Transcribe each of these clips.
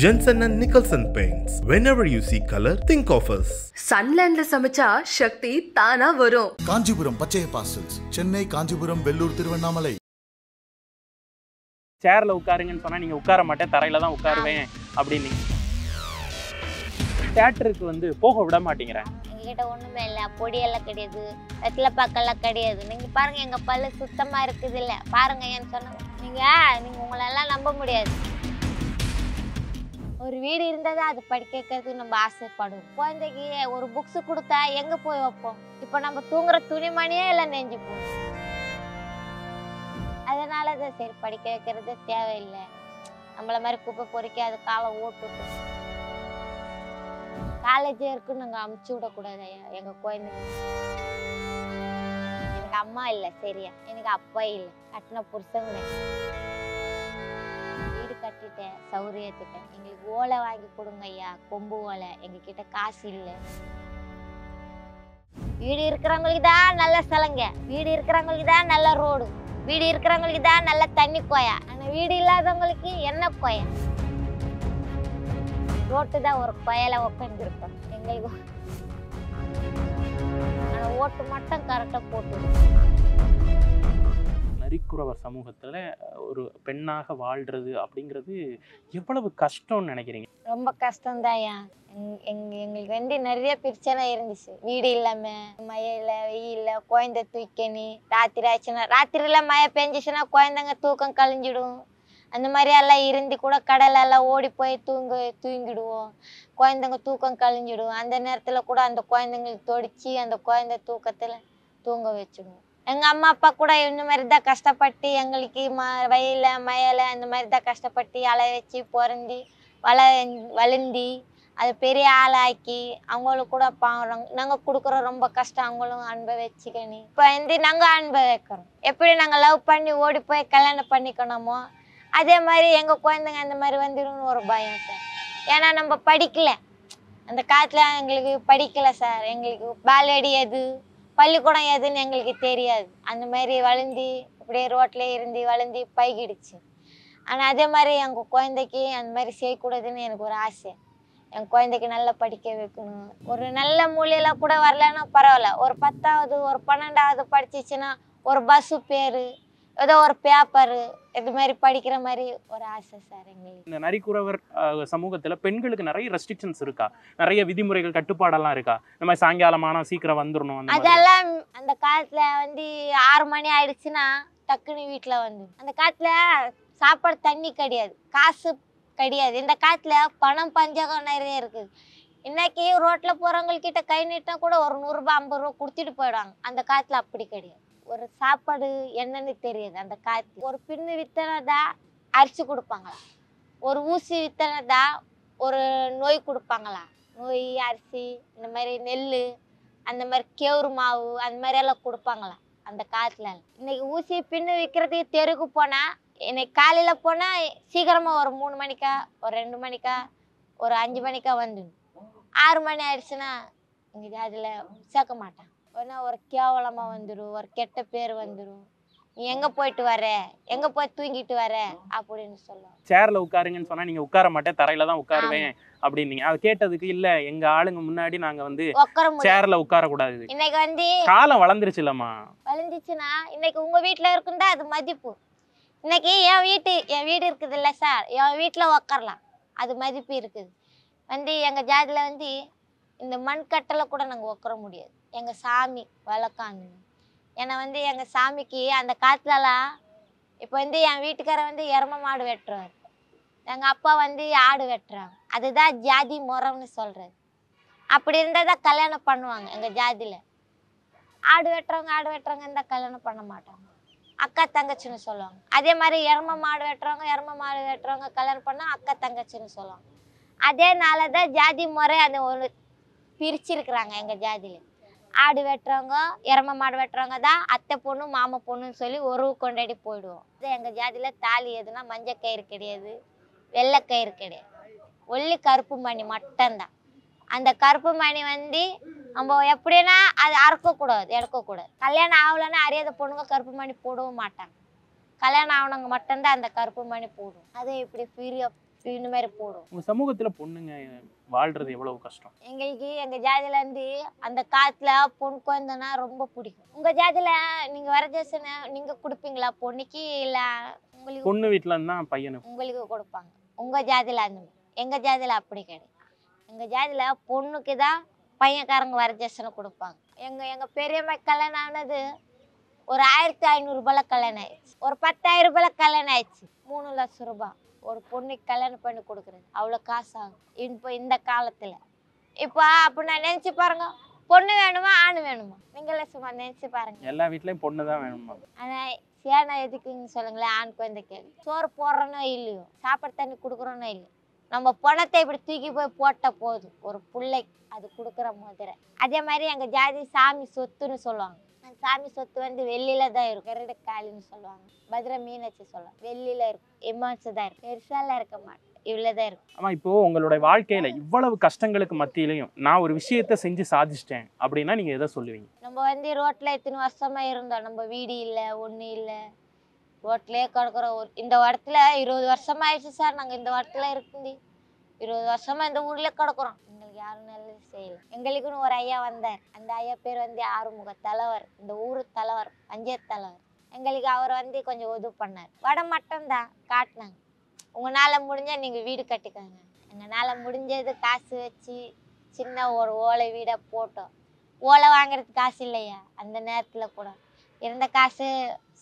Jensen and Nicholson Paints. Whenever you see color, think of us. Sunlandல சமைச்சா சக்தி தானா வரும். Kanchipuram பச்சைய parcels, Chennai, Kanchipuram, Vellur, Tiruvannamalai. சேர்ல உட்காருங்கன்னு சொன்னா நீங்க உட்கார மாட்டேன், தரையில தான் உட்காருவேன் அப்படின்னு. தியேட்டருக்கு போக விட மாட்டேங்கிறேன். எங்ககிட்ட ஒண்ணுமே இல்லை, பொடியெல்லாம் கிடையாது, வெத்தலை பாக்கெல்லாம் கிடையாது. நீங்க பாருங்க எங்க பல்லு சுத்தமா இருக்குது இல்ல, பாருங்க ஏன்னு சொன்னாங்க. நீங்க உங்களெல்லாம் நம்ப முடியாது. ஒரு வீடு இருந்தா அது படிக்க வைக்கிறதுக்கு நம்ம ஆசைப்படுவோம். குழந்தைக்கு ஒரு புக்ஸ் கொடுத்தா எங்க போய் வைப்போம்? இப்ப நம்ம தூங்குற துணிமணியே எல்லாம் நெஞ்சு போகும். அதனாலதான் சரி படிக்க வைக்கிறது தேவையில்லை, நம்மள மாதிரி குப்பை பொறுக்கி அது காலம் ஓட்டுட்டு காலேஜ் இருக்கு நாங்க அமுச்சு விடக்கூடாது. எங்க குழந்தைங்க எனக்கு அம்மா இல்லை, சரியா எனக்கு அப்பா இல்லை, கட்டின புருஷங்க வீடு கட்டிட்டேன், சௌரியத்துட்டேன். எங்களுக்கு ஓலை வாங்கி கொடுங்க ஐயா, கொம்பு ஓலை. எங்க கிட்ட காசு இல்லை. வீடு இருக்கிறவங்களுக்கு தான் நல்ல ஸ்தலங்க, வீடு இருக்கிறவங்களுக்கு தான் நல்ல ரோடு, வீடு இருக்கிறவங்களுக்கு தான் நல்ல தண்ணி கோயா. ஆனா வீடு இல்லாதவங்களுக்கு என்ன கோயா? ரோட்டு தான் ஒரு கோயில உட்காந்துருக்கோம் எங்களுக்கு. ஆனா ஓட்டு மட்டும் கரெக்டா போட்டு. நரிக்குறவர் சமூகத்துல ஒரு பெண்ணாக வாழ்றது அப்படிங்கிறது எவ்வளவு கஷ்டம்னு நினைக்கிறீங்க? ரொம்ப கஷ்டம்தான்யா. எங்களுக்கு நிறைய பிரச்சனை இருந்துச்சு. வீடு இல்லாம, மழையில, வெயில்ல குழந்தை தூக்கணி, ராத்திரி ஆச்சுன்னா, ராத்திரில மழை பெஞ்சிச்சுன்னா குழந்தைங்க தூக்கம் கழிஞ்சிடும். அந்த மாதிரி எல்லாம் இருந்து கூட கடலெல்லாம் ஓடி போய் தூங்கிடுவோம். குழந்தைங்க தூக்கம் கழிஞ்சிடும். அந்த நேரத்துல கூட அந்த குழந்தைங்களுக்கு தொடிச்சு அந்த குழந்தை தூக்கத்துல தூங்க வச்சிடுவோம். எங்க அம்மா அப்பா கூட இந்த மாதிரி தான் கஷ்டப்பட்டு எங்களுக்கு வெயில மழையில அந்த மாதிரி தான் கஷ்டப்பட்டு அலை வச்சு பிறந்தி வளர்ந்தி அது பெரிய ஆளாக்கி அவங்களுக்கு கூட நாங்கள் கொடுக்குற ரொம்ப கஷ்டம் அவங்களும் அனுபவிச்சுக்கணும். இப்போ நாங்கள் அனுபவிக்கிறோம். எப்படி நாங்கள் லவ் பண்ணி ஓடி போய் கல்யாணம் பண்ணிக்கணுமோ அதே மாதிரி எங்கள் குழந்தைங்க அந்த மாதிரி வந்துடும்னு ஒரு பயம் சார். ஏன்னா நம்ம படிக்கல, அந்த காலத்தில் எங்களுக்கு படிக்கல சார். எங்களுக்கு பால்வாடி எது பள்ளிக்கூடம் எதுன்னு எங்களுக்கு தெரியாது. அந்த மாதிரி வளர்ந்தி இப்படியே ரோட்டில் இருந்து வளர்ந்தி பைகிடுச்சு. ஆனால் அதே மாதிரி எங்கள் குழந்தைக்கு அந்த மாதிரி செய்யக்கூடாதுன்னு எனக்கு ஒரு ஆசை. என் குழந்தைக்கு நல்லா படிக்க வைக்கணும். ஒரு நல்ல மூலையில் கூட வரலன்னா பரவாயில்ல, ஒரு 10வது ஒரு 12வது படிச்சிச்சுன்னா ஒரு பஸ்ஸு பேர் ஏதோ ஒரு பேப்பரு இது மாதிரி படிக்கிற மாதிரி ஒரு ஆசை சார் எங்களுக்கு. இந்த நரிக்குறவர் சமூகத்துல பெண்களுக்கு நிறைய ரெஸ்ட்ரிக்ஷன்ஸ் இருக்கா? நிறைய விதிமுறைகள் கட்டுப்பாடெல்லாம் இருக்கா? இந்த மாதிரி சாயங்காலமான சீக்கிரம் வந்துடணும், அதெல்லாம் அந்த காலத்துல 6 மணி ஆயிடுச்சுன்னா டக்குன்னு வீட்டுல அந்த காலத்துல சாப்பாடு தண்ணி கிடையாது, காசு கிடையாது. இந்த காலத்துல பணம் பஞ்சகம் நிறைய இருக்குது. இன்னைக்கு ரோட்ல போறவங்கக்கிட்ட கை நீட்டினா கூட ஒரு 100 ரூபாய் 50 ரூபா கொடுத்துட்டு போயிடுவாங்க. அந்த காலத்துல அப்படி கிடையாது. ஒரு சாப்பாடு என்னன்னு தெரியாது அந்த காலத்துல. ஒரு பின்னு வித்தனதா அரிசி கொடுப்பாங்களா, ஒரு ஊசி வித்தனதா ஒரு நோய் கொடுப்பாங்களா, நோய் அரிசி இந்த மாதிரி நெல் அந்த மாதிரி கேவுரு மாவு அந்த மாதிரி எல்லாம் கொடுப்பாங்களா அந்த காலத்துல. இன்னைக்கு ஊசி பின்னு விற்கிறதுக்கு தெருக்கு போனா, இன்னைக்கு காலையில போனா சீக்கிரமா ஒரு 3 மணிக்கா ஒரு 2 மணிக்கா ஒரு 5 மணிக்கா வந்துடும். 6 மணி ஆயிடுச்சுன்னா இங்கே அதில் சேர்க்க மாட்டான். ஏன்னா ஒரு கேவலமா வந்துடும், ஒரு கெட்ட பேர் வந்துடும். நீ எங்க போயிட்டு வர, எங்க போய் தூங்கிட்டு வர அப்படின்னு சொல்லுவோம். சேர்ல உட்காருங்கன்னு சொன்னா நீங்க உட்கார மாட்டேன், தரையில தான் உட்காருவேன் அப்படின்னு. அதை கேட்டதுக்கு இல்ல எங்க ஆளுங்க முன்னாடி நாங்க சேர்ல உட்கார கூடாது. இன்னைக்கு காலம் வளர்ந்துருச்சு இல்லம்மா. வளர்ந்துச்சுன்னா இன்னைக்கு உங்க வீட்டுல இருக்குண்டா அது மதிப்பு. இன்னைக்கு என் வீடு இருக்குது இல்ல சார், என் வீட்டுல உட்காரலாம், அது மதிப்பு இருக்குது. எங்க ஜாதியில இந்த மண் கட்டல கூட நாங்க உட்கார முடியாது. எங்க சாமி வழக்காங்க. ஏன்னா எங்க சாமிக்கு அந்த காலத்துலலாம் இப்போ என் வீட்டுக்கார எருமை மாடு வெட்டுறாரு, எங்க அப்பா ஆடு வெட்டுறாங்க. அதுதான் ஜாதி முறைன்னு சொல்றது. அப்படி இருந்தால் தான் கல்யாணம் பண்ணுவாங்க எங்க ஜாதியில. ஆடு வெட்டுறவங்க இருந்தால் கல்யாணம் பண்ண மாட்டாங்க, அக்கா தங்கச்சின்னு சொல்லுவாங்க. அதே மாதிரி எருமை மாடு வெட்டுறவங்க கல்யாணம் பண்ணால் அக்கா தங்கச்சின்னு சொல்லுவாங்க. அதேனால தான் ஜாதி முறை அதை ஒரு பிரிச்சிருக்கிறாங்க எங்க ஜாதியில. ஆடு வெட்டுறவங்க எருமை மாடு வெட்டுறவங்க தான் அத்தை பொண்ணு மாமா பொண்ணுன்னு சொல்லி ஒரு கொண்டாடி போயிடுவோம். எங்க ஜாதியில தாலி எதுனா மஞ்சள் கயிறு கிடையாது, வெள்ளை கயிறு கிடையாது, ஒல்லி கருப்பு மணி மட்டும்தான். அந்த கருப்பு மணி நம்ம எப்படின்னா அது அறுக்கக்கூடாது, எடுக்கக்கூடாது. கல்யாணம் ஆகலைன்னா அறியாத பொண்ணுங்க கருப்பு மணி போடவும் மாட்டாங்க. கல்யாணம் ஆகணுங்க மட்டும்தான் அந்த கருப்பு மணி போடும். அதை இப்படி இந்த மாதிரி போடுவோம். உங்க சமூகத்துல பொண்ணுங்க வாழ்றது எவ்வளவு கஷ்டம்? எங்களுக்கு எங்க ஜாதியில இருந்து அந்த காலத்துல பொண்ணு குழந்தைன்னா ரொம்ப பிடிக்கும். உங்க ஜாதியில நீங்க வரதட்சணை நீங்க கொடுப்பீங்களா பொண்ணுக்கு? இல்ல உங்களுக்கு பொண்ணு வீட்டுல இருந்தா பையனுக்கு உங்களுக்கு கொடுப்பாங்க. உங்க ஜாதியில அந்த மாதிரி. எங்க ஜாதியில அப்படி கிடையாது. எங்க ஜாதியில பொண்ணுக்கு தான் பையன்காரங்க வரதட்சணை கொடுப்பாங்க. எங்க பெரியம்மா கல்யாணம் ஆனது ஒரு 1500 ரூபாயில கல்யாணம் ஆயிடுச்சு. ஒரு 10,000 ரூபாயில கல்யாணம் ஆயிடுச்சு. 3 லட்சம் ரூபாய் ஒரு பொண்ணுக்கு கல்யாணம் பண்ணி கொடுக்குறது அவ்வளோ காசு ஆகும் இப்போ இந்த காலத்துல. இப்போ அப்ப நான் நினைச்சு பாருங்க, பொண்ணு வேணுமா ஆண் வேணுமா? நீங்களே சும்மா நினைச்சு பாருங்க. எல்லா வீட்லயும் பொண்ணுதான் வேணுமா? ஆனா சேனா எதுக்குன்னு சொல்லுங்களேன். ஆண் குழந்தை கேள்வி. சோறு போடுறனோ இல்லையோ, சாப்பாடு தண்ணி கொடுக்குறோனோ இல்லையோ, நம்ம பணத்தை இப்படி தூக்கி போய் போட்ட போதும் ஒரு பிள்ளை அது கொடுக்குற மாதிரி. அதே மாதிரி எங்க ஜாதி சாமி சொத்துன்னு சொல்லுவாங்க. அந்த சாமி சொத்து வந்து வெள்ளியில தான் இருக்கும். கரடு காலின்னு சொல்லுவாங்க. பத்ர மீனாட்சி சொல்லுவாங்க. வெள்ளியில இருக்கும். எம்மாச்சு தான் இருக்கும். பெருசாலாம் இருக்க மாட்டேன். இவ்வளவுதான் இருக்கும். ஆமா, இப்போ உங்களுடைய வாழ்க்கையில இவ்வளவு கஷ்டங்களுக்கு மத்தியிலையும் நான் ஒரு விஷயத்த செஞ்சு சாதிச்சிட்டேன் அப்படின்னா நீங்க எதை சொல்லுவீங்க? நம்ம வந்து ரோட்ல எத்தனை வருஷமா இருந்தோம். நம்ம வீடு இல்ல, ஒண்ணு இல்ல, ரோட்லயே கிடக்குறோம். இந்த இடத்துல 20 வருஷமா ஆயிடுச்சு சார். நாங்க இந்த இடத்துல இருக்குது 20 வருஷமா இந்த ஊர்ல கிடக்குறோம். எங்களுக்கு யாரும் நல்லது செய்யல. எங்களுக்குன்னு ஒரு ஐயா வந்தார். அந்த ஐயா பேர் வந்து ஆறுமுக தலைவர். இந்த ஊரு தலைவர், பஞ்சாயத்து தலைவர். எங்களுக்கு அவர் வந்து கொஞ்சம் உதவி பண்ணார். வடை மட்டும் தான் காட்டினாங்க. உங்களால முடிஞ்சா நீங்க வீடு கட்டிக்கோங்க. எங்களால முடிஞ்சது காசு வச்சு சின்ன ஒரு ஓலை வீடை போட்டோம். ஓலை வாங்குறதுக்கு காசு இல்லையா அந்த நேரத்துல கூட. இருந்த காசு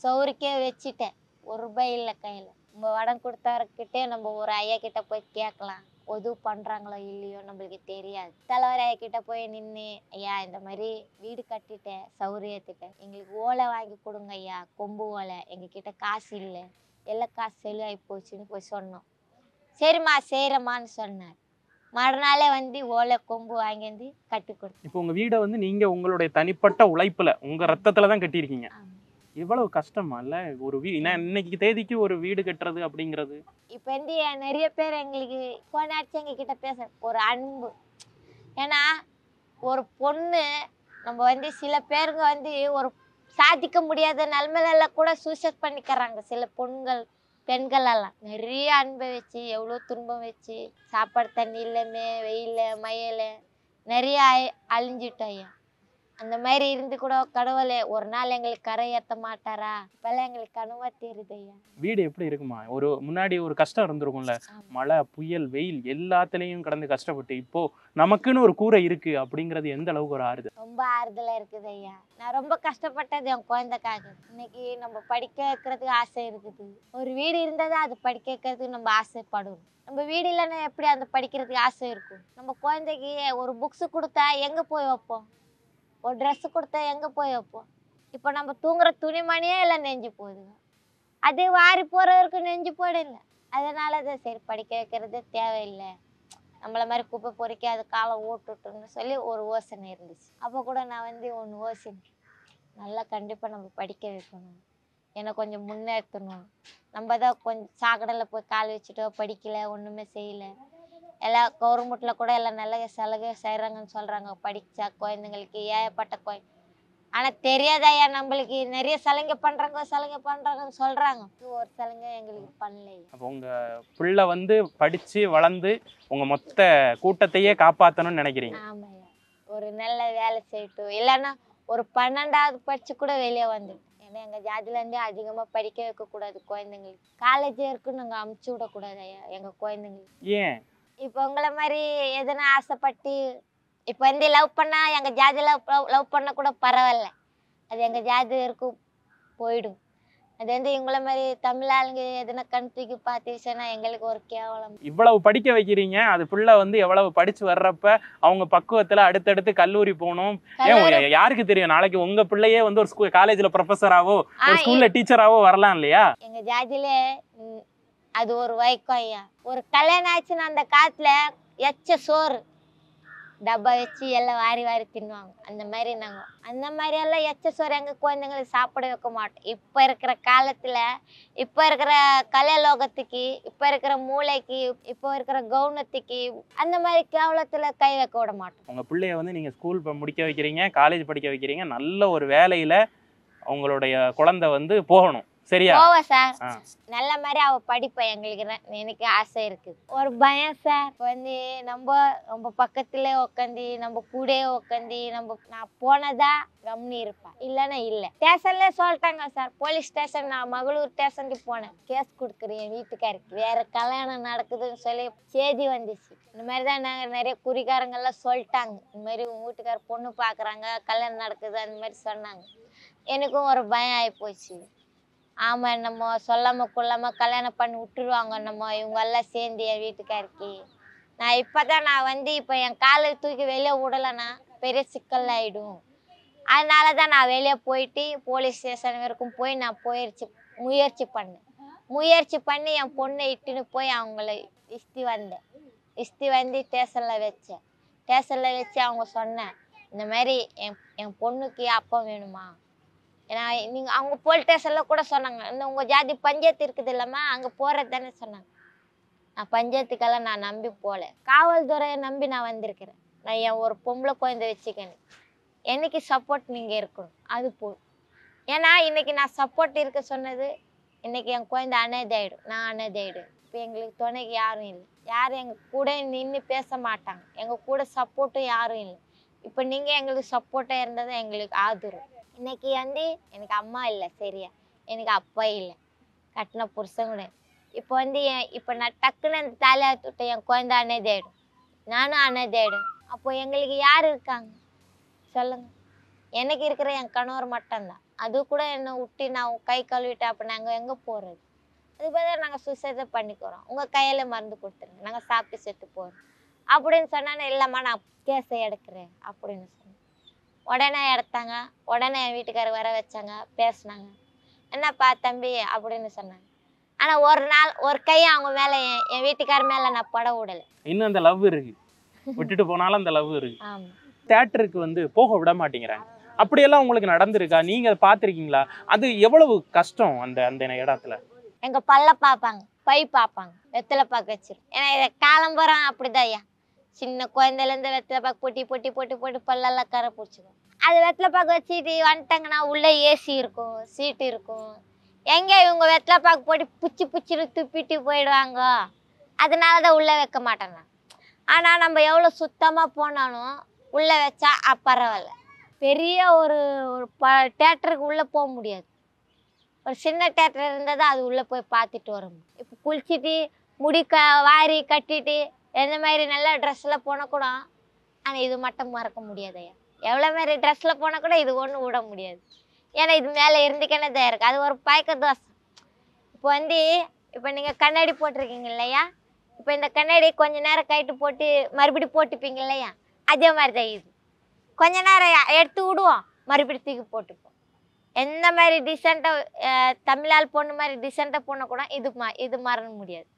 சௌரிக்கே வச்சுட்டேன். 1 ரூபாய் இல்லை கையில. நம்ம வடம் கொடுத்தவர்கிட்டே நம்ம ஒரு ஐயா கிட்ட போய் கேட்கலாம். உதவு பண்றாங்களோ இல்லையோ நம்மளுக்கு தெரியாது. தலைவர் ஐயா கிட்ட போய் நின்று, ஐயா இந்த மாதிரி வீடு கட்டிட்டேன், சௌரி ஏற்றிட்டேன், எங்களுக்கு ஓலை வாங்கி கொடுங்க ஐயா, கொம்பு ஓலை. எங்ககிட்ட காசு இல்லை, எல்லா காசு செலவாகி போச்சுன்னு போய் சொன்னோம். சரிம்மா செய்கிறம்மான்னு சொன்னார். மறுநாளே வந்து ஓலை கொம்பு வாங்கி வந்து கட்டி கொடுத்தோம். இப்போ உங்க வீடை வந்து நீங்க உங்களுடைய தனிப்பட்ட உழைப்புல உங்க ரத்தத்துல தான் கட்டியிருக்கீங்க. எவ்வளவு கஷ்டமா இல்ல ஒரு இன்னைக்கு தேதிக்கு ஒரு வீடு கட்டுறது அப்படிங்கிறது? இப்போ வந்து நிறைய பேர் எங்களுக்கு போனாச்சு எங்க கிட்ட பேச ஒரு அன்பு. ஏன்னா ஒரு பொண்ணு நம்ம வந்து சில பேருங்க வந்து ஒரு சாதிக்க முடியாத நிலைமையில கூட சூசைட் பண்ணிக்கிறாங்க. சில பெண்கள் எல்லாம் நிறைய அன்பை வச்சு எவ்வளோ துன்பம் வச்சு சாப்பாடு தண்ணி இல்லாம வெயில மழையில நிறைய அழிஞ்சிட்டோம் ஐயா. அந்த மாதிரி இருந்து கூட கடவுளே ஒரு நாள் எங்களுக்கு கரை ஏற்ற மாட்டாரா? இப்பெல்லாம் எங்களுக்கு கனவா தெரியுது ஐயா. வீடு எப்படி இருக்குமா? முன்னாடி ஒரு கஷ்டம் இருந்திருக்கும்ல, மழை புயல் வெயில் எல்லாத்துலயும் கடந்து கஷ்டப்பட்டு இப்போ நமக்குன்னு ஒரு கூரை இருக்கு அப்படிங்கிறது எந்த அளவுக்கு ஒரு ஆறுதல்? ரொம்ப ஆறுதலா இருக்குது ஐயா. நான் ரொம்ப கஷ்டப்பட்டது என் குழந்தைக்காக. இன்னைக்கு நம்ம படிக்க வைக்கிறதுக்கு ஆசை இருக்குது. ஒரு வீடு இருந்தாதான் அது படிக்க வைக்கிறதுக்கு நம்ம ஆசைப்படுவோம். நம்ம வீடு இல்லைன்னா எப்படி அந்த படிக்கிறதுக்கு ஆசை இருக்கும்? நம்ம குழந்தைக்கு ஒரு புக்ஸ் கொடுத்தா எங்க போய் வைப்போம்? ஒரு ட்ரெஸ்ஸு கொடுத்தா எங்கே போய் வைப்போம்? இப்போ நம்ம தூங்குற துணிமணியே எல்லாம் நெஞ்சு போகுதுங்க. அது வாரி போகிறவருக்கு நெஞ்சு போயிடல. அதனால தான் சரி படிக்க வைக்கிறது தேவையில்லை, நம்மளை மாதிரி குப்பை பொறிக்க அது காலம் ஓட்டுட்டுன்னு சொல்லி ஒரு யோசனை இருந்துச்சு. அப்போ கூட நான் வந்து ஒன்று யோசனை, நல்லா கண்டிப்பாக நம்ம படிக்க வைக்கணும், என்னை கொஞ்சம் முன்னேற்றணும். நம்ம தான் கொஞ்சம் சாக்கடையில் போய் கால் வச்சுட்டோ படிக்கலை, ஒன்றுமே செய்யலை. எல்லாம் கவர்மெண்ட்டில் கூட எல்லாம் நல்ல சலுகை செய்கிறாங்கன்னு சொல்கிறாங்க. படித்தா குழந்தைங்களுக்கு ஏகப்பட்ட ஆனால் தெரியாதாயா நம்மளுக்கு நிறைய சலுகை பண்ணுறாங்கன்னு சொல்கிறாங்க. ஒரு சலுகை எங்களுக்கு பண்ணல. அப்போ உங்கள் பிள்ளை வந்து படித்து வளர்ந்து உங்கள் மொத்த கூட்டத்தையே காப்பாற்றணும்னு நினைக்கிறீங்க? ஆமாய்யா, ஒரு நல்ல வேலை செய்யட்டும், இல்லைன்னா ஒரு 12வது படித்து கூட வெளியே வந்துடும். ஏன்னா எங்கள் ஜாதியிலேருந்தே அதிகமாக படிக்க வைக்கக்கூடாது குழந்தைங்களுக்கு. காலேஜ் இருக்குன்னு நாங்கள் அமுச்சு விடக்கூடாது ஐயா எங்கள் குழந்தைங்களுக்கு. ஏன்? இப்போ உங்களை மாதிரி எதுனா ஆசைப்பட்டு இப்போ வந்து லவ் பண்ணால் எங்கள் ஜாதியில் லவ் பண்ண கூட பரவாயில்ல, அது எங்கள் ஜாதி இருக்கும் போயிடும். அது வந்து இவங்கள மாதிரி தமிழ் ஆளுங்க எதுனா கண் தூக்கி பார்த்துச்சுன்னா எங்களுக்கு ஒரு கேவலம். இவ்வளவு படிக்க வைக்கிறீங்க, அது பிள்ளை வந்து எவ்வளவு படிச்சு வர்றப்ப அவங்க பக்குவத்துல அடுத்தடுத்து கல்லூரி போகணும். ஏன் யாருக்கு தெரியும், நாளைக்கு உங்க பிள்ளையே வந்து ஒரு காலேஜ்ல ப்ரொஃபஸராவோ ஒரு ஸ்கூல்ல டீச்சராவோ வரலாம் இல்லையா? எங்க ஜாதியிலே அது ஒரு வைக்கம் ஐயா. ஒரு கல்யாணம் ஆச்சுன்னா அந்த காலத்துல எச்ச சோறு டப்பா வச்சு எல்லாம் வாரி தின்னுவாங்க. அந்த மாதிரி எல்லாம் எச்ச சோறு எங்க குழந்தைங்களுக்கு சாப்பிட வைக்க மாட்டோம். இப்ப இருக்கிற காலத்துல, இப்ப இருக்கிற கலைலோகத்துக்கு, இப்ப இருக்கிற மூளைக்கு, இப்ப இருக்கிற கவுனத்துக்கு அந்த மாதிரி கேவலத்துல கை வைக்க விட மாட்டோம். உங்க பிள்ளைய வந்து நீங்க ஸ்கூல் முடிக்க வைக்கிறீங்க, காலேஜ் படிக்க வைக்கிறீங்க, நல்ல ஒரு வேலையில உங்களுடைய குழந்தை வந்து போகணும். சரியா? போவேன் சார். ஆ. நல்ல மாதிரி அவ படிப்பேன். எனக்கு ஆசை இருக்குது. ஒரு பயம் சார். வந்து நம்ம பக்கத்துல உட்காந்து நம்ம கூட உட்காந்து நான் போனதா கம்னி இருப்பேன், இல்லைன்னா இல்லை. ஸ்டேஷன்ல சொல்லிட்டாங்க சார், போலீஸ் ஸ்டேஷன். நான் மகளூர் ஸ்டேஷனுக்கு போனேன், கேஸ் கொடுக்குறேன் என் வீட்டுக்காருக்கு, வேற கல்யாணம் நடக்குதுன்னு சொல்லி செய்தி வந்துச்சு. இந்த மாதிரி தான் நாங்கள் நிறைய குறிக்காரங்கெல்லாம் சொல்லிட்டாங்க, இந்த மாதிரி உங்கள் வீட்டுக்கார பொண்ணு பார்க்குறாங்க, கல்யாணம் நடக்குது, அந்த மாதிரி சொன்னாங்க. எனக்கும் ஒரு பயம் ஆகி போச்சு. ஆமாம், நம்ம சொல்லாமல் கொள்ளாமல் கல்யாணம் பண்ணி விட்டுருவாங்க நம்ம இவங்க எல்லாம் சேர்ந்து என் வீட்டுக்காருக்கு. நான் இப்போ தான் இப்போ என் காலை தூக்கி வெளியே விடலைன்னா பெரிய சிக்கல் ஆகிடும். அதனால தான் நான் வெளியே போயிட்டு போலீஸ் ஸ்டேஷன் வரைக்கும் போய் நான் முயற்சி பண்ணி என் பொண்ணை இட்டுன்னு போய் அவங்கள இஸ்தி வந்து ஸ்டேஷனில் வச்சு அவங்க சொன்னேன், இந்த மாதிரி என் பொண்ணுக்கு அப்பா வேணுமா. ஏன்னா நீங்கள் அவங்க போலீஸ் ஸ்டேஷனில் கூட சொன்னாங்க, இந்த உங்கள் ஜாதி பஞ்சாயத்து இருக்குது இல்லைம்மா, அங்கே போகிறது தானே சொன்னாங்க. நான் பஞ்சாயத்துக்கெல்லாம் நான் நம்பி போகல, காவல்துறையை நம்பி நான் வந்திருக்கிறேன். நான் என் ஒரு பொம்பளை குழந்தை வச்சுக்கணும், என்னைக்கு சப்போர்ட் நீங்கள் இருக்கணும், அது போதும். ஏன்னா இன்றைக்கி நான் சப்போர்ட் இருக்க சொன்னது, இன்றைக்கி என் குழந்தை அனாதையாயிடும், நான் அனாதையாயிடும். இப்போ எங்களுக்கு துணைக்கு யாரும் இல்லை, யாரும் எங்கள் கூட நின்று பேச மாட்டாங்க, எங்கள் கூட சப்போர்ட்டும் யாரும் இல்லை. இப்போ நீங்கள் எங்களுக்கு சப்போர்ட்டாக இருந்தது எங்களுக்கு ஆதரவு. இன்னைக்கு வந்து எனக்கு அம்மா இல்லை, சரியா, எனக்கு அப்பா இல்லை, கட்டின புருஷன் கூட. இப்போ நான் டக்குன்னு அந்த தாலியாத்து விட்ட என் குழந்தை அனாதையாயிடும், நானும் அனாதையாயிடும். அப்போ எங்களுக்கு யார் இருக்காங்க சொல்லுங்க? எனக்கு இருக்கிற என் கணவர் மட்டும்தான். அது கூட என்னை விட்டு நான் கை கழுவிட்டேன், அப்போ நாங்கள் எங்கே போகிறது? அது பதில் நாங்கள் சுசைதை பண்ணிக்கிறோம், உங்கள் கையில் மருந்து கொடுத்துருங்க, நாங்கள் சாப்பிட்டு செத்து போகிறோம் அப்படின்னு சொன்னானே. இல்லைம்மா நான் கேஸை எடுக்கிறேன் அப்படின்னு சொன்னேன். உடனே எடுத்தாங்க, உடனே என் வீட்டுக்காரர் வர வச்சாங்க, பேசினாங்க, என்னப்பா தம்பி அப்படின்னு சொன்னாங்க. ஆனால் ஒரு நாள் ஒரு கையை அவங்க மேலே என் வீட்டுக்காரர் மேலே நான் பட விடலை. இன்னும் அந்த லவ் இருக்கு, விட்டுட்டு போனாலும் அந்த லவ் இருக்கு. ஆமாம். தியேட்டருக்கு வந்து போக விட மாட்டேங்கிறாங்க, அப்படியெல்லாம் உங்களுக்கு நடந்திருக்கா? நீங்க பார்த்துருக்கீங்களா? அது எவ்வளவு கஷ்டம் அந்த அந்த இடத்துல? எங்க பல்ல பார்ப்பாங்க, பை பார்ப்பாங்க, வெத்தலை பாக்கு வச்சிருக்கோம். ஏன்னா இதை காலம்பரம் அப்படிதான் ஐயா, சின்ன குழந்தையிலேருந்து வெத்தலை பாக்கு போட்டி பல்லெல்லாம் கரை பிடிச்சிக்கும். அது வெத்தலை பாக்கு வச்சுட்டு வந்துட்டாங்கன்னா உள்ளே ஏசி இருக்கும், சீட்டு இருக்கும். எங்கே இவங்க வெத்தலை பாக்கு போட்டு புச்சின்னு துப்பிட்டு போயிடுவாங்க, அதனால தான் உள்ளே வைக்க மாட்டேங்க. ஆனால் நம்ம எவ்வளோ சுத்தமாக போனாலும் உள்ளே வச்சா பரவாயில்ல. பெரிய ஒரு தேட்டருக்கு உள்ளே போக முடியாது, ஒரு சின்ன தேட்டர் இருந்தால் தான் அது உள்ளே போய் பார்த்துட்டு வரும். இப்போ குளிச்சுட்டு முடி வாரி கட்டிட்டு எந்த மாதிரி நல்ல ட்ரெஸ்ஸில் போனால் கூட, ஆனால் இது மட்டும் மறக்க முடியாது ஐயா. எவ்வளோ மாதிரி ட்ரெஸ்ஸில் போனால் கூட இது ஒன்றும் விட முடியாது, ஏன்னா இது மேலே இருந்துக்கனே தான் இருக்குது. அது ஒரு பயக்க தோசை. இப்போ நீங்கள் கண்ணாடி போட்டிருக்கீங்க இல்லையா, இப்போ இந்த கண்ணாடி கொஞ்ச நேரம் கைட்டு போட்டு மறுபடியும் போட்டுப்பீங்க இல்லையா, அதே மாதிரி தான் இது. கொஞ்ச நேரம் எடுத்து விடுவோம், மறுபடியும் தூக்கி போட்டுப்போம். எந்த மாதிரி டிசென்ட்டாக தமிழால் பொண்ணு மாதிரி டிசென்ட்டாக போனால் கூட இது மறக்க முடியாது,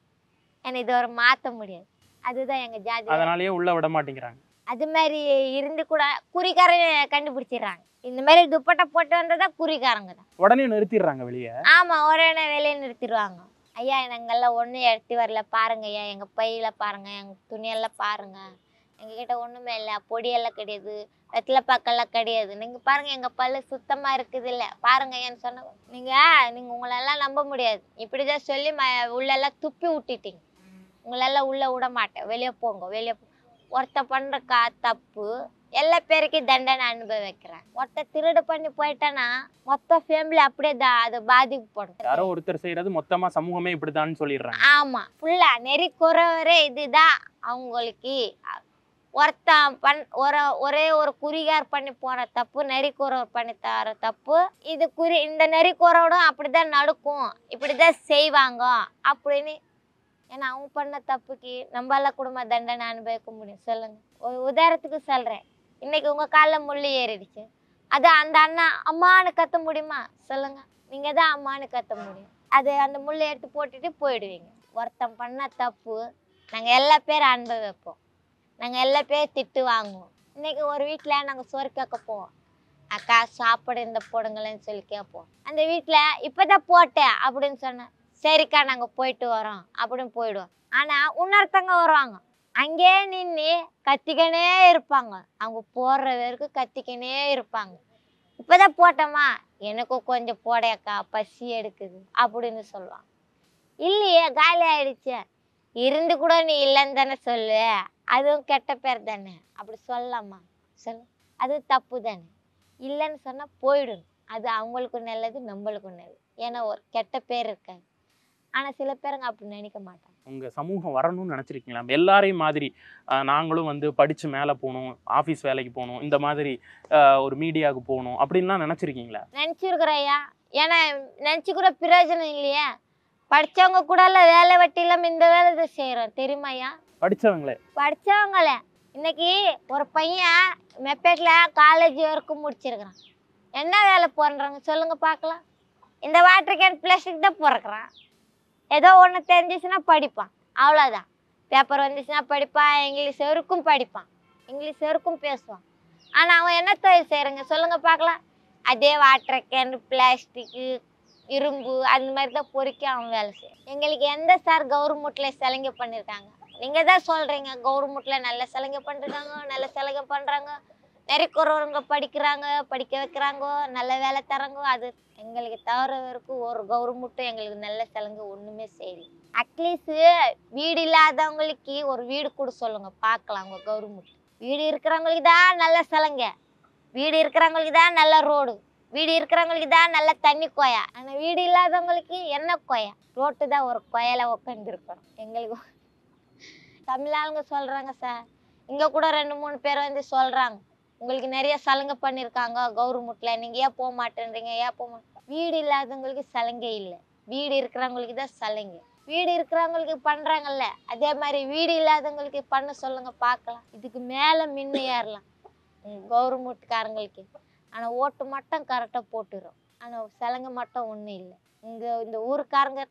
ஏன்னா இது ஒரு மாற்ற முடியாது. அதுதான் எங்கள் ஜாதி, அதனாலேயே உள்ள விட மாட்டேங்கிறாங்க. அது மாதிரி இருந்து கூட குறிக்காரங்க கண்டுபிடிச்சிடுறாங்க. இந்த மாதிரி துப்பட்டா போட்டு வந்ததா குறிக்காரங்க தான் உடனே நிறுத்திடுறாங்க வெளியே. ஆமாம், உடனே வெளியே நிறுத்திடுவாங்க. ஐயா நாங்கள்லாம் ஒன்றும் எடுத்து வரல பாருங்க ஐயா, எங்கள் பையில் பாருங்க, எங்கள் துணியெல்லாம் பாருங்க, எங்ககிட்ட ஒன்றுமே இல்லை, பொடியெல்லாம் கிடையாது, வெத்தலை பாக்கெல்லாம் கிடையாது, நீங்கள் பாருங்கள் எங்கள் பல்லு சுத்தமாக இருக்குது இல்லை பாருங்க ஏன்னு சொன்ன. நீங்கள் உங்களெல்லாம் நம்ப முடியாது, இப்படி தான் சொல்லி உள்ளெல்லாம் துப்பி விட்டுட்டீங்க, உங்களெல்லாம் உள்ளே விட மாட்டேன், வெளியே போங்க. ஒருத்த பண்ணுற தப்பு எல்லா பேருக்கும் தண்டனை அனுபவிக்கிறேன். ஒருத்த திருடு பண்ணி போயிட்டானா மொத்த ஃபேமிலி அப்படியே அது பாதிக்கப்படும். யாரோ ஒருத்தர் செய்யறது மொத்தமா சமூகமே இப்படித்தான்னு சொல்லிடுறாங்க. ஆமா, ஃபுல்லா நெறி குறவரே இதுதான் அவங்களுக்கு. ஒருத்தன் ஒரே ஒரு குறிகார் பண்ணி போற தப்பு, நெறி குறவர் பண்ணி தர தப்பு. இந்த நெறி குறவோடும் அப்படிதான் நடக்கும், இப்படிதான் செய்வாங்க அப்படின்னு. ஏன்னா அவங்க பண்ண தப்புக்கு நம்மளால குடும்ப தண்டனை அனுபவிக்க முடியும் சொல்லுங்க. ஒரு உதாரணத்துக்கு சொல்றேன், இன்னைக்கு உங்க காலில் முள்ளு ஏறிடுச்சு, அது அந்த அண்ணா அம்மானு கத்த முடியுமா சொல்லுங்க? நீங்க தான் அம்மானு கத்த முடியும். அது அந்த முள்ளை எடுத்து போட்டுட்டு போயிடுவீங்க. ஒருத்தன் பண்ண தப்பு நாங்கள் எல்லா பேரும் அனுபவிப்போம், நாங்கள் எல்லா பேரும் திட்டு வாங்குவோம். இன்னைக்கு ஒரு வீட்டில் நாங்கள் சோறு கேட்க போவோம், அக்கா சாப்பாடு இந்த போடுங்களேன்னு சொல்லி கேட்போம். அந்த வீட்டில் இப்போதான் போட்டேன் அப்படின்னு சொன்னேன், சரிக்கா நாங்கள் போயிட்டு வரோம் அப்படின்னு போயிடுவோம். ஆனால் இன்னொருத்தங்க வருவாங்க, அங்கே நின்று கத்திக்கனே இருப்பாங்க, அவங்க போடுற வரைக்கும் கத்திக்கனே இருப்பாங்க. இப்போதான் போட்டோமா, எனக்கும் கொஞ்சம் போடையக்கா, பசி எடுக்குது அப்படின்னு சொல்லுவான். இல்லையே காலி ஆயிடுச்சு, இருந்து கூட நீ இல்லைன்னு தானே சொல்லு, அதுவும் கெட்ட பேர் தானே, அப்படி சொல்லலாமா சொல்லு, அது தப்பு தானே. இல்லைன்னு சொன்னால் போயிடணும், அது அவங்களுக்கும் நல்லது நம்மளுக்கும் நல்லது. ஏன்னா ஒரு கெட்ட பேர் இருக்காது. ஆனால் சில பேருங்க அப்படி நினைக்க மாட்டாங்க. உங்கள் சமூகம் வரணும்னு நினச்சிருக்கீங்களா? எல்லாரையும் மாதிரி நாங்களும் வந்து படித்து மேலே போகணும், ஆஃபீஸ் வேலைக்கு போகணும், இந்த மாதிரி ஒரு மீடியாவுக்கு போகணும் அப்படின்லாம் நினச்சிருக்கீங்களா? நினச்சிருக்கிறேயா, ஏன்னா நினச்சிக்கூட பிரயோஜனம் இல்லையா. படித்தவங்க கூட வேலை வெட்டி இல்லாமல் இந்த வேலை தான் செய்கிறோம் தெரியுமாயா. படித்தவங்களே இன்னைக்கு ஒரு பையன் மெப்பேட்டில் காலேஜ் வரைக்கும் முடிச்சிருக்கிறான். என்ன வேலை போடுறாங்க சொல்லுங்கள் பார்க்கலாம். இந்த வாட்டர் கேன் பிளாஸ்டிக் தான் பிறக்கிறான். ஏதோ ஒன்று தெரிஞ்சிச்சுன்னா படிப்பான், அவ்வளோதான். பேப்பர் வந்துச்சுன்னா படிப்பான், இங்கிலீஷ் வரைக்கும் படிப்பான், இங்கிலீஷ் வரைக்கும் பேசுவான். ஆனால் அவன் என்ன தொழில் செய்கிறாங்க சொல்லுங்கள் பார்க்கலாம். அதே வாட்டர் கேன் பிளாஸ்டிக்கு இரும்பு அந்த மாதிரி தான் பொறுக்கி அவன் வேலை செய்யும். எங்களுக்கு எந்த சார் கவர்மெண்ட்டில் சலுகை பண்ணியிருக்காங்க? நீங்கள் தான் சொல்கிறீங்க கவர்மெண்ட்டில் நல்ல சலுகை பண்ணிருக்காங்க, நல்ல சலுகை பண்ணுறாங்க, நிறைய குறவங்க படிக்கிறாங்க, படிக்க வைக்கிறாங்க, நல்ல வேலை தராங்க. அது எங்களுக்கு தவிர வரைக்கும் ஒரு கவர்மெண்ட்டும் எங்களுக்கு நல்ல சலுகை ஒன்றுமே செய்யல. அட்லீஸ்ட் வீடு இல்லாதவங்களுக்கு ஒரு வீடு கூட சொல்லுங்க பார்க்கலாம். அவங்க கவர்மெண்ட் வீடு இருக்கிறவங்களுக்கு தான் நல்ல சலுகை, வீடு இருக்கிறவங்களுக்கு தான் நல்ல ரோடு, வீடு இருக்கிறவங்களுக்கு தான் நல்ல தண்ணி கொயா. ஆனால் வீடு இல்லாதவங்களுக்கு என்ன கொயா? ரோட்டு தான் ஒரு கொயலை உட்காந்துருக்கணும். எங்களுக்கு தமிழாளுங்க சொல்கிறாங்க சார், இங்கே கூட 2-3 பேர் வந்து சொல்கிறாங்க உங்களுக்கு நிறைய சலுகை பண்ணியிருக்காங்க கவர்மெண்ட்டில், நீங்கள் ஏன் போக மாட்டேன்றீங்க, ஏன் போக மாட்டேன். வீடு இல்லாதவங்களுக்கு சலுகை இல்லை, வீடு இருக்கிறவங்களுக்கு தான் சலுகை. வீடு இருக்கிறவங்களுக்கு பண்ணுறாங்கல்ல, அதே மாதிரி வீடு இல்லாதவங்களுக்கு பண்ண சொல்லுங்க பார்க்கலாம். இதுக்கு மேலே மின்னு ஏறலாம் கவர்மெண்ட்காரங்களுக்கு. ஆனால் ஓட்டு மட்டும் கரெக்டாக போட்டுரும், ஆனால் சலுகை மட்டும் ஒன்றும் இல்லை. இங்கே இந்த ஊருக்காரங்க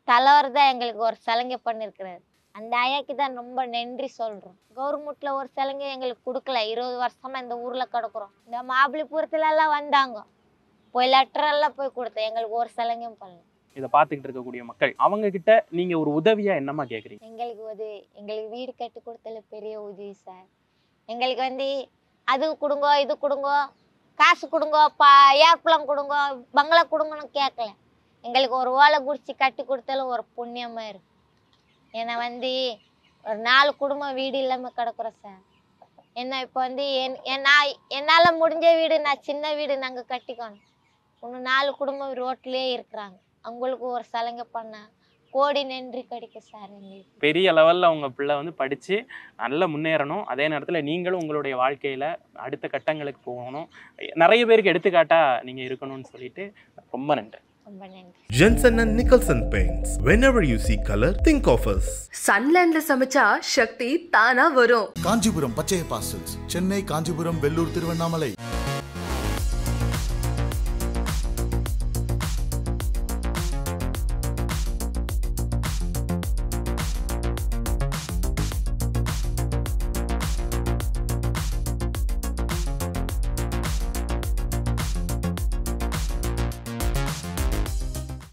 தலைவர் தான் எங்களுக்கு ஒரு சலுகை பண்ணியிருக்கிறாரு. அந்த ஐயாக்கு தான் ரொம்ப நன்றி சொல்கிறோம். கவர்மெண்ட்டில் ஒரு சலுகை எங்களுக்கு கொடுக்கல. 20 வருஷமாக இந்த ஊரில் கிடக்குறோம். இந்த மாபலிபுரத்துலலாம் வந்தாங்க, போய் லெட்டரெல்லாம் போய் கொடுத்தேன், எங்களுக்கு ஒரு சலுகையும் பண்ணல. இதை பார்த்துக்கிட்டு இருக்கக்கூடிய மக்கள் அவங்க கிட்ட நீங்கள் ஒரு உதவியாக என்னம்மா கேட்குறீங்க? எங்களுக்கு வீடு கட்டி கொடுத்தல பெரிய உதவி சார். எங்களுக்கு வந்து அது கொடுங்க, இது கொடுங்க, காசு கொடுங்க, ஏர்ப்ளம் கொடுங்க, பங்களா கொடுங்கன்னு கேட்கல. எங்களுக்கு ஒரு ஓலை குடிச்சு கட்டி கொடுத்தாலும் ஒரு புண்ணியமாக இருக்கு. ஏன்னா வந்து ஒரு 4 குடும்பம் வீடு இல்லாமல் கிடக்குறோம் சார். என்ன இப்போ வந்து என்னால் முடிஞ்ச வீடு, நான் சின்ன வீடு நாங்கள் கட்டிக்கணும். இன்னும் 4 குடும்பம் ரோட்லேயே இருக்கிறாங்க. அவங்களுக்கு ஒரு சலுகை பண்ணால் கோடி நன்றி கிடைக்கும் சார். எங்களுக்கு பெரிய லெவலில் உங்கள் பிள்ளை வந்து படித்து நல்லா முன்னேறணும். அதே நேரத்தில் நீங்களும் உங்களுடைய வாழ்க்கையில் அடுத்த கட்டங்களுக்கு போகணும், நிறைய பேருக்கு எடுத்துக்காட்டாக நீங்கள் இருக்கணும்னு சொல்லிட்டு ரொம்ப நன்றி. Jensen and Nicholson Paints. Whenever you see color, think of us. சன்லேண்ட்ல சமைச்சா சக்தி தானா வரும். காஞ்சிபுரம் பச்சைய பார்சல்ஸ், சென்னை, காஞ்சிபுரம், வெள்ளூர், திருவண்ணாமலை.